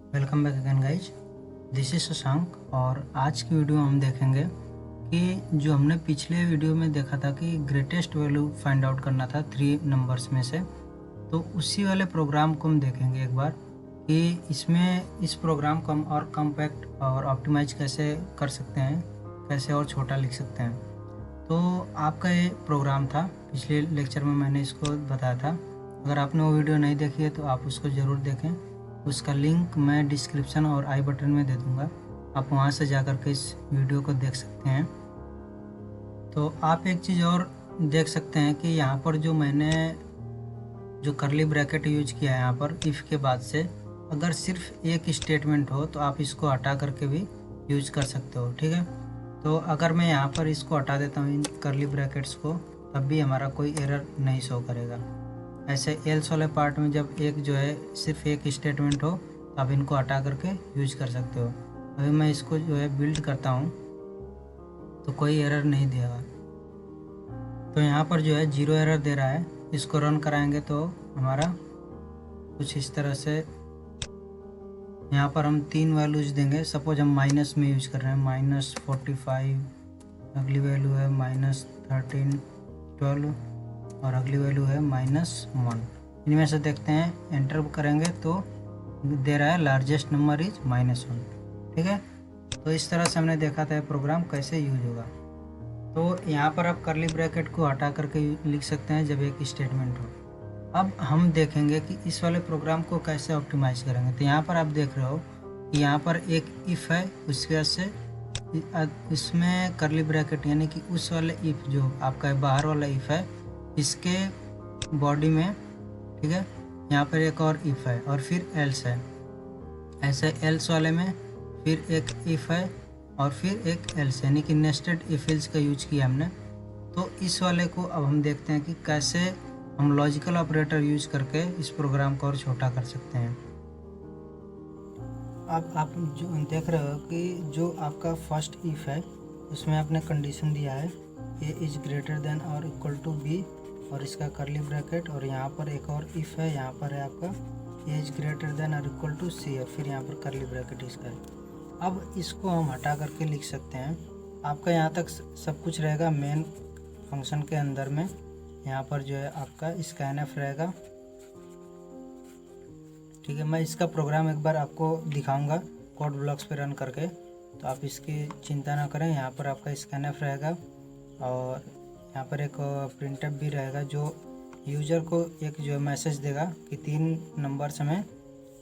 Welcome back again guys. This is Shashank और आज की वीडियो हम देखेंगे कि जो हमने पिछले वीडियो में देखा था कि ग्रेटेस्ट वैल्यू फाइंड आउट करना था 3 नंबर्स में से, तो उसी वाले प्रोग्राम को हम देखेंगे एक बार कि इसमें इस प्रोग्राम को हम और कम्पैक्ट और ऑप्टिमाइज कैसे कर सकते हैं, कैसे और छोटा लिख सकते हैं। तो आपका ये प्रोग्राम था, पिछले लेक्चर में मैंने इसको बताया था। अगर आपने वो वीडियो नहीं देखी है तो आप उसको ज़रूर देखें। उसका लिंक मैं डिस्क्रिप्शन और आई बटन में दे दूँगा, आप वहाँ से जा कर के इस वीडियो को देख सकते हैं। तो आप एक चीज़ और देख सकते हैं कि यहाँ पर जो मैंने जो करली ब्रैकेट यूज किया है यहाँ पर इफ़ के बाद से, अगर सिर्फ एक स्टेटमेंट हो तो आप इसको हटा करके भी यूज कर सकते हो, ठीक है। तो अगर मैं यहाँ पर इसको हटा देता हूँ इन करली ब्रैकेट्स को, तब भी हमारा कोई एरर नहीं शो करेगा। ऐसे एल्स वाले पार्ट में जब एक जो है सिर्फ एक स्टेटमेंट हो तो आप इनको हटा करके यूज कर सकते हो। अभी मैं इसको जो है बिल्ड करता हूँ तो कोई एरर नहीं देगा। तो यहाँ पर जो है 0 एरर दे रहा है। इसको रन कराएंगे तो हमारा कुछ इस तरह से, यहाँ पर हम 3 वैल्यूज देंगे। सपोज हम माइनस में यूज कर रहे हैं, -45, अगली वैल्यू है -13, 12 और अगली वैल्यू है -1। इनमें से देखते हैं, एंटर करेंगे तो दे रहा है लार्जेस्ट नंबर इज -1, ठीक है। तो इस तरह से हमने देखा था प्रोग्राम कैसे यूज होगा। तो यहाँ पर आप करली ब्रैकेट को हटा करके लिख सकते हैं जब एक स्टेटमेंट हो। अब हम देखेंगे कि इस वाले प्रोग्राम को कैसे ऑप्टिमाइज करेंगे। तो यहाँ पर आप देख रहे हो कि यहाँ पर एक इफ़ है, उसकी वजह से इसमें करली ब्रैकेट यानी कि उस वाले इफ़ जो आपका बाहर वाला इफ़ है, इसके बॉडी में, ठीक है, यहाँ पर एक और इफ़ है और फिर एल्स है। ऐसे एल्स वाले में फिर एक इफ़ है और फिर एक एल्स, यानी कि नेस्टेड इफ एल्स का यूज किया हमने। तो इस वाले को अब हम देखते हैं कि कैसे हम लॉजिकल ऑपरेटर यूज करके इस प्रोग्राम को और छोटा कर सकते हैं। अब आप जो देख रहे हो कि जो आपका फर्स्ट इफ है उसमें आपने कंडीशन दिया है ए इज ग्रेटर देन और इक्वल टू बी और इसका करली ब्रैकेट, और यहाँ पर एक और इफ है, यहाँ पर है आपका ए इज ग्रेटर देन और इक्वल टू सी और फिर यहाँ पर करली ब्रैकेट इसका है। अब इसको हम हटा करके लिख सकते हैं। आपका यहाँ तक सब कुछ रहेगा मेन फंक्शन के अंदर में। यहाँ पर जो है आपका स्कैनफ रहेगा, ठीक है। मैं इसका प्रोग्राम एक बार आपको दिखाऊंगा कोड ब्लॉक्स पे रन करके, तो आप इसकी चिंता ना करें। यहाँ पर आपका स्कैनफ रहेगा और यहाँ पर एक प्रिंटअप भी रहेगा जो यूज़र को एक जो मैसेज देगा कि 3 नंबर्स हमें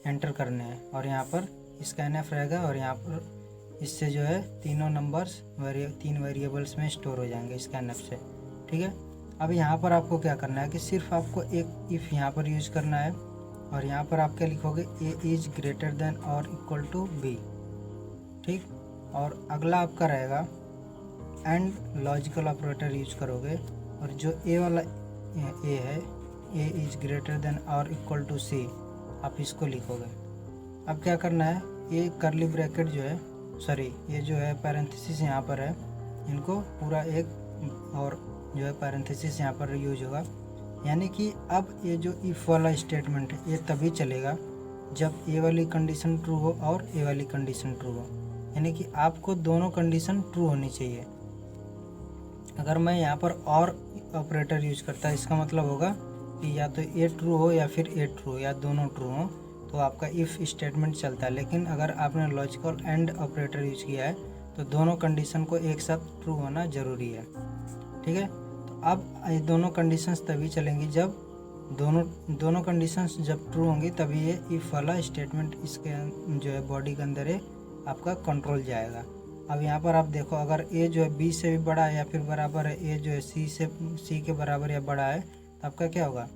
एंटर करने हैं, और यहाँ पर स्कैनफ रहेगा और यहाँ पर इससे जो है तीनों नंबर्स 3 वेरिएबल्स में स्टोर हो जाएंगे स्कैनफ से, ठीक है। अब यहाँ पर आपको क्या करना है कि सिर्फ आपको एक इफ़ यहाँ पर यूज करना है और यहाँ पर आप क्या लिखोगे, ए इज ग्रेटर देन और इक्वल टू बी, ठीक। और अगला आपका रहेगा एंड लॉजिकल ऑपरेटर यूज करोगे, और जो ए वाला ए है, ए इज ग्रेटर देन और इक्वल टू सी, आप इसको लिखोगे। अब क्या करना है, ये करली ब्रैकेट जो है, सॉरी ये जो है पैरेंथेसिस यहाँ पर है, इनको पूरा एक और जो है पैरेंथेसिस यहाँ पर यूज होगा। यानी कि अब ये जो इफ़ वाला स्टेटमेंट है ये तभी चलेगा जब ए वाली कंडीशन ट्रू हो और ए वाली कंडीशन ट्रू हो, यानी कि आपको दोनों कंडीशन ट्रू होनी चाहिए। अगर मैं यहाँ पर और ऑपरेटर यूज करता है, इसका मतलब होगा कि या तो ए ट्रू हो या फिर ए ट्रू या दोनों ट्रू हो, तो आपका इफ़ स्टेटमेंट चलता है। लेकिन अगर आपने लॉजिकल एंड ऑपरेटर यूज किया है तो दोनों कंडीशन को एक साथ ट्रू होना ज़रूरी है, ठीक है। तो अब ये दोनों कंडीशंस तभी चलेंगी जब दोनों कंडीशंस जब ट्रू होंगी, तभी ये इफ़ वाला स्टेटमेंट इसके जो है बॉडी के अंदर है आपका कंट्रोल जाएगा। अब यहाँ पर आप देखो, अगर ए जो है बी से भी बड़ा है या फिर बराबर है, ए जो है सी के बराबर या बड़ा है, तो आपका क्या होगा,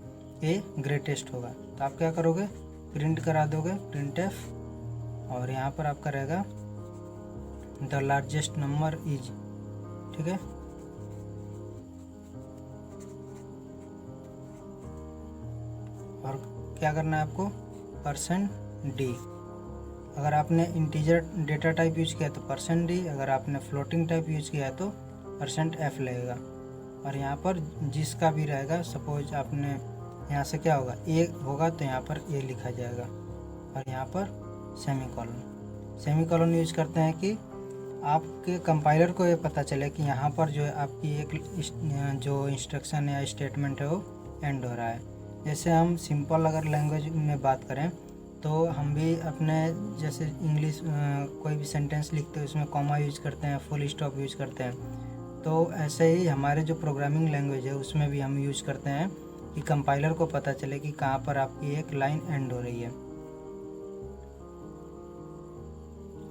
ए ग्रेटेस्ट होगा। तो आप क्या करोगे, प्रिंट करा दोगे प्रिंट एफ, और यहाँ पर आपका रहेगा द लार्जेस्ट नंबर इज, ठीक है। और क्या करना है आपको, %d। अगर आपने इंटीजर डेटा टाइप यूज किया तो %d, अगर आपने फ्लोटिंग टाइप यूज किया है तो %f लगेगा। और यहाँ पर जिसका भी रहेगा, सपोज आपने यहाँ से क्या होगा, ए होगा तो यहाँ पर ए लिखा जाएगा, और यहाँ पर सेमीकोलन। सेमीकोलन यूज करते हैं कि आपके कंपाइलर को ये पता चले कि यहाँ पर जो है आपकी एक जो इंस्ट्रक्शन या स्टेटमेंट है वो एंड हो रहा है। जैसे हम सिंपल अगर लैंग्वेज में बात करें तो हम भी अपने जैसे इंग्लिश कोई भी सेंटेंस लिखते हैं उसमें कॉमा यूज करते हैं, फुल स्टॉप यूज करते हैं। तो ऐसे ही हमारे जो प्रोग्रामिंग लैंग्वेज है उसमें भी हम यूज करते हैं कि कंपाइलर को पता चले कि कहाँ पर आपकी एक लाइन एंड हो रही है।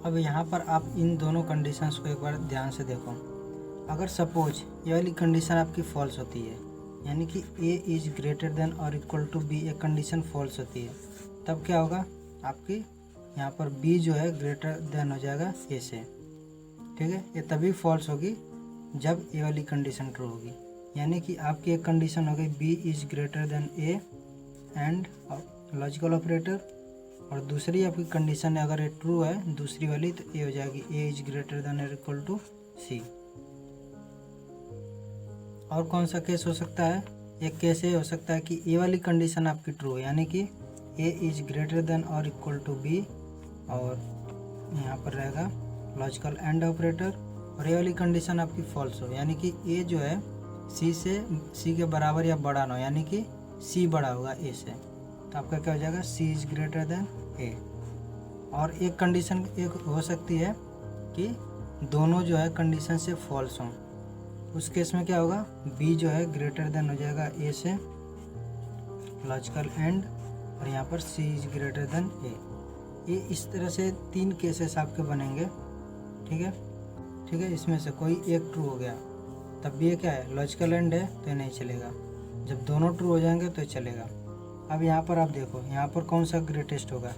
अब यहाँ पर आप इन दोनों कंडीशंस को एक बार ध्यान से देखो। अगर सपोज ये वाली कंडीशन आपकी फॉल्स होती है, यानी कि a इज़ ग्रेटर देन और इक्वल टू b, एक कंडीशन फॉल्स होती है, तब क्या होगा, आपकी यहाँ पर b जो है ग्रेटर देन हो जाएगा a से। ठीक है, ये तभी फॉल्स होगी जब a वाली कंडीशन ट्रू होगी। यानी कि आपकी एक कंडीशन हो गई b is greater than a and logical operator, और दूसरी आपकी कंडीशन है अगर ये ट्रू है दूसरी वाली तो ए हो जाएगी a इज ग्रेटर देन और इक्वल टू c। और कौन सा केस हो सकता है, एक केस ये हो सकता है कि ए वाली कंडीशन आपकी ट्रू है, यानी कि a इज ग्रेटर देन और इक्वल टू b, और यहाँ पर रहेगा लॉजिकल एंड ऑपरेटर, और ए वाली कंडीशन आपकी फॉल्स हो, यानी कि a जो है c के बराबर या बड़ा ना हो, यानी कि c बड़ा होगा a से, तो आपका क्या हो जाएगा c is greater than a। और एक कंडीशन एक हो सकती है कि दोनों जो है कंडीशन से फॉल्स हों, उस केस में क्या होगा, b जो है ग्रेटर देन हो जाएगा a से, लॉजिकल एंड, और यहाँ पर c is greater than a। ये इस तरह से 3 केसेस आपके बनेंगे। ठीक है, इसमें से कोई एक ट्रू हो गया तब भी ये क्या है, लॉजिकल एंड है तो ये नहीं चलेगा, जब दोनों ट्रू हो जाएंगे तो ये चलेगा। अब यहाँ पर आप देखो, यहाँ पर कौन सा ग्रेटेस्ट होगा,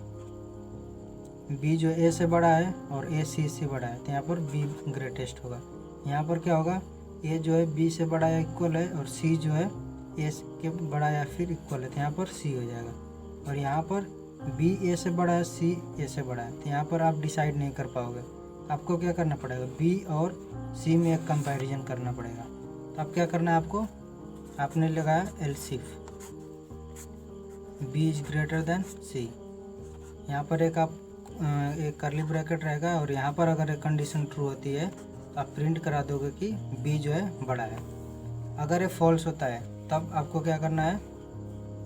b जो a से बड़ा है और a c से बड़ा है, तो यहाँ पर b ग्रेटेस्ट होगा। यहाँ पर क्या होगा, a जो है b से बड़ा या इक्वल है और c जो है a के बड़ा या फिर इक्वल है, तो यहाँ पर c हो जाएगा। और यहाँ पर b a से बड़ा है, c a से बड़ा है, तो यहाँ पर आप डिसाइड नहीं कर पाओगे, आपको क्या करना पड़ेगा, b और c में एक कंपैरिजन करना पड़ेगा। तो अब क्या करना है आपको, आपने लगाया else if b is greater than c, यहाँ पर एक करली ब्रैकेट रहेगा, और यहाँ पर अगर एक कंडीशन ट्रू होती है तो आप प्रिंट करा दोगे कि b जो है बड़ा है। अगर ये फॉल्स होता है तब आपको क्या करना है,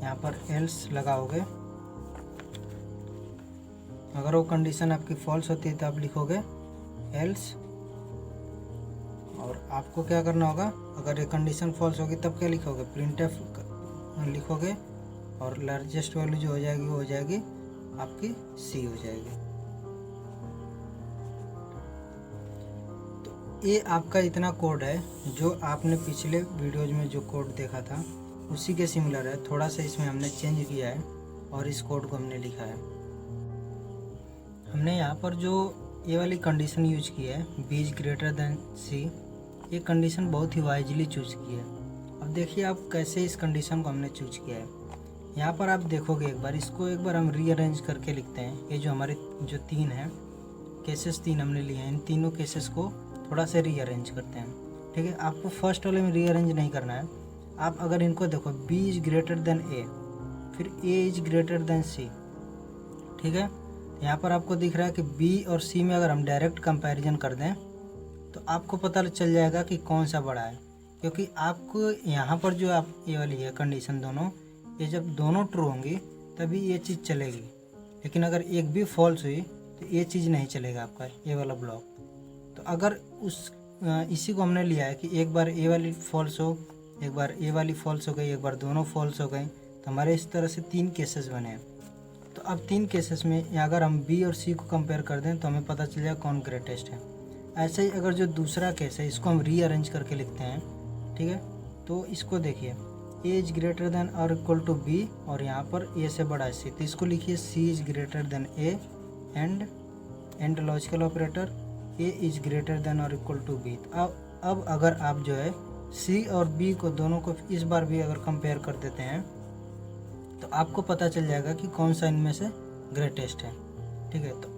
यहाँ पर एल्स लगाओगे। अगर वो कंडीशन आपकी फॉल्स होती है तो आप लिखोगे एल्स, और आपको क्या करना होगा, अगर ये कंडीशन फॉल्स होगी तब क्या लिखोगे, प्रिंटफ लिखोगे, और लार्जेस्ट वैल्यू जो हो जाएगी वो हो जाएगी आपकी c हो जाएगी। तो ये आपका इतना कोड है जो आपने पिछले वीडियोज में जो कोड देखा था उसी के सिमिलर है, थोड़ा सा इसमें हमने चेंज किया है और इस कोड को हमने लिखा है। हमने यहाँ पर जो ये वाली कंडीशन यूज की है b is greater than c, ये कंडीशन बहुत ही वाइजली चूज की है। अब देखिए आप कैसे इस कंडीशन को हमने चूज किया है। यहाँ पर आप देखोगे एक बार, इसको एक बार हम रीअरेंज करके लिखते हैं। ये जो हमारे जो 3 हैं केसेस, 3 हमने लिए हैं, इन तीनों केसेस को थोड़ा सा रीअरेंज करते हैं। ठीक है, आपको फर्स्ट वाले में रीअरेंज नहीं करना है। आप अगर इनको देखो, b is greater than a, फिर a is greater than c। ठीक है, यहाँ पर आपको दिख रहा है कि b और c में अगर हम डायरेक्ट कंपैरिजन कर दें तो आपको पता चल जाएगा कि कौन सा बड़ा है, क्योंकि आपको यहाँ पर जो आप ये वाली है कंडीशन दोनों, ये जब दोनों ट्रू होंगी तभी ये चीज़ चलेगी, लेकिन अगर एक भी फॉल्स हुई तो ये चीज़ नहीं चलेगा आपका ये वाला ब्लॉक। तो अगर इसी को हमने लिया है कि एक बार ए वाली फॉल्स हो, एक बार ए वाली फॉल्स हो गई, एक बार दोनों फॉल्स हो गई, तो हमारे इस तरह से 3 केसेस बने हैं। तो अब 3 केसेस में अगर हम b और c को कंपेयर कर दें तो हमें पता चल जाएगा कौन ग्रेटेस्ट है। ऐसे ही अगर जो दूसरा केस है इसको हम रीअरेंज करके लिखते हैं। ठीक है, तो इसको देखिए, a इज ग्रेटर देन और इक्वल टू b, और यहाँ पर a से बड़ा है c, तो इसको लिखिए c is greater than a and logical operator a is greater than और इक्वल टू b। अब अगर आप जो है c और b को दोनों को इस बार भी अगर कंपेयर कर देते हैं तो आपको पता चल जाएगा कि कौन सा इनमें से ग्रेटेस्ट है। ठीक है, तो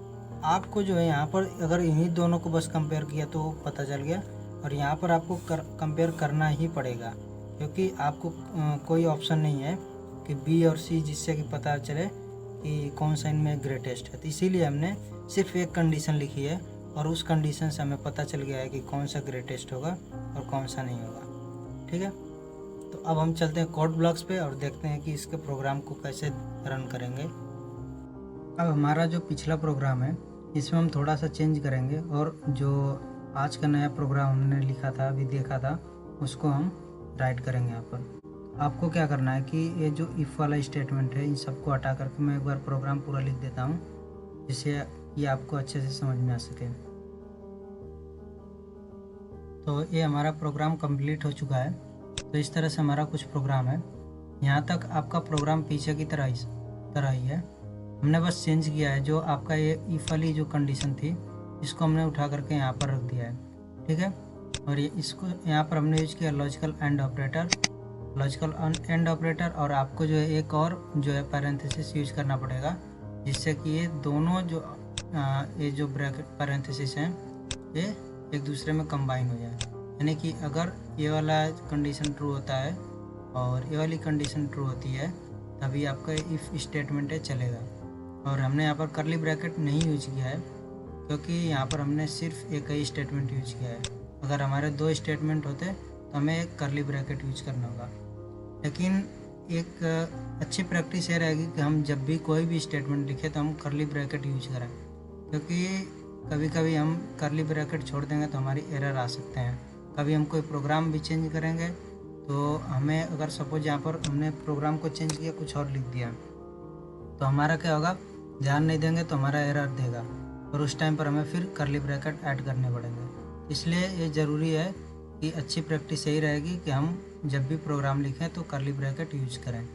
आपको जो है यहाँ पर अगर इन्हीं दोनों को बस कंपेयर किया तो पता चल गया, और यहाँ पर आपको कंपेयर करना ही पड़ेगा, क्योंकि आपको कोई ऑप्शन नहीं है कि b और c जिससे कि पता चले कि कौन सा इनमें ग्रेटेस्ट है, तो इसीलिए हमने सिर्फ एक कंडीशन लिखी है और उस कंडीशन से हमें पता चल गया है कि कौन सा ग्रेटेस्ट होगा और कौन सा नहीं होगा। ठीक है, तो अब हम चलते हैं कोड ब्लॉक्स पे और देखते हैं कि इसके प्रोग्राम को कैसे रन करेंगे। अब हमारा जो पिछला प्रोग्राम है इसमें हम थोड़ा सा चेंज करेंगे और जो आज का नया प्रोग्राम हमने लिखा था, अभी देखा था, उसको हम राइट करेंगे यहाँ पर। आपको क्या करना है कि ये जो इफ़ वाला स्टेटमेंट है इन सबको हटा करके मैं एक बार प्रोग्राम पूरा लिख देता हूँ जिससे ये आपको अच्छे से समझ में आ सके। तो ये हमारा प्रोग्राम कंप्लीट हो चुका है। तो इस तरह से हमारा कुछ प्रोग्राम है। यहाँ तक आपका प्रोग्राम पीछे की तरह ही है। हमने बस चेंज किया है, जो आपका ये इफ वाली जो कंडीशन थी इसको हमने उठा करके यहाँ पर रख दिया है। ठीक है, और ये इसको यहाँ पर हमने यूज किया लॉजिकल एंड ऑपरेटर, और आपको जो है एक और जो है पैरेंथेसिस यूज करना पड़ेगा जिससे कि ये दोनों जो ये जो ब्रैकेट पैरेंथेसिस हैं ये एक दूसरे में कंबाइन हो जाए। यानी कि अगर ये वाला कंडीशन ट्रू होता है और ये वाली कंडीशन ट्रू होती है तभी आपका इफ़ स्टेटमेंट है चलेगा। और हमने यहाँ पर करली ब्रैकेट नहीं यूज किया है क्योंकि यहाँ पर हमने सिर्फ एक ही स्टेटमेंट यूज किया है। अगर हमारे 2 स्टेटमेंट होते तो हमें एक करली ब्रैकेट यूज करना होगा। लेकिन एक अच्छी प्रैक्टिस ये रहेगी कि हम जब भी कोई भी स्टेटमेंट लिखे तो हम करली ब्रैकेट यूज करें, क्योंकि कभी कभी हम करली ब्रैकेट छोड़ देंगे तो हमारी एरर आ सकते हैं। कभी हम कोई प्रोग्राम भी चेंज करेंगे तो हमें अगर सपोज यहाँ पर हमने प्रोग्राम को चेंज किया, कुछ और लिख दिया, तो हमारा क्या होगा, ध्यान नहीं देंगे तो हमारा एरर देगा और उस टाइम पर हमें फिर करली ब्रैकेट ऐड करने पड़ेंगे। इसलिए ये ज़रूरी है कि अच्छी प्रैक्टिस यही रहेगी कि हम जब भी प्रोग्राम लिखें तो करली ब्रैकेट यूज करें।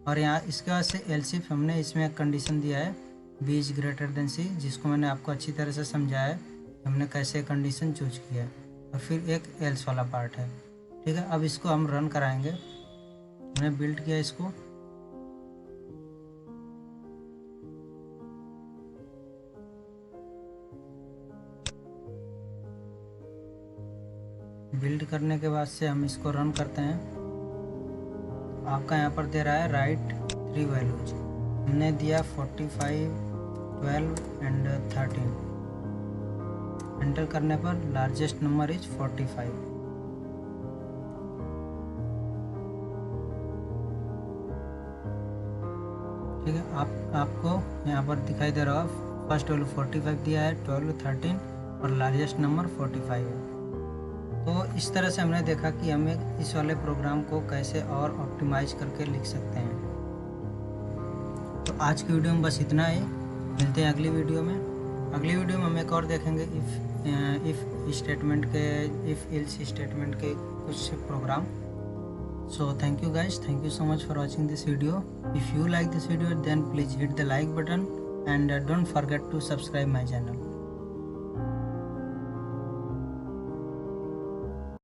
और यहाँ इसके बाद से एल्स इफ हमने इसमें एक कंडीशन दिया है b is greater than c, जिसको मैंने आपको अच्छी तरह से समझाया है हमने कैसे कंडीशन चूज किया है। और फिर एक एल्स वाला पार्ट है। ठीक है, अब इसको हम रन कराएंगे। हमने बिल्ड किया इसको, बिल्ड करने के बाद से हम इसको रन करते हैं। आपका यहाँ पर दे रहा है राइट 3 वैल्यूज। हमने दिया 45, 12 एंड 13। एंटर करने पर लार्जेस्ट नंबर इज 45। ठीक है, आपको यहाँ पर दिखाई दे रहा है फर्स्ट वैल्यू 45 दिया है, 12, 13 और लार्जेस्ट नंबर 45 है। तो इस तरह से हमने देखा कि हमें इस वाले प्रोग्राम को कैसे और ऑप्टिमाइज करके लिख सकते हैं। तो आज की वीडियो में बस इतना ही। मिलते हैं अगली वीडियो में। अगली वीडियो में हम एक और देखेंगे इफ़ स्टेटमेंट के, इफ़ एल्स स्टेटमेंट के कुछ programme. So thank you guys, thank you so much for watching this video. If you like this video then please hit the like button and don't forget to subscribe my channel.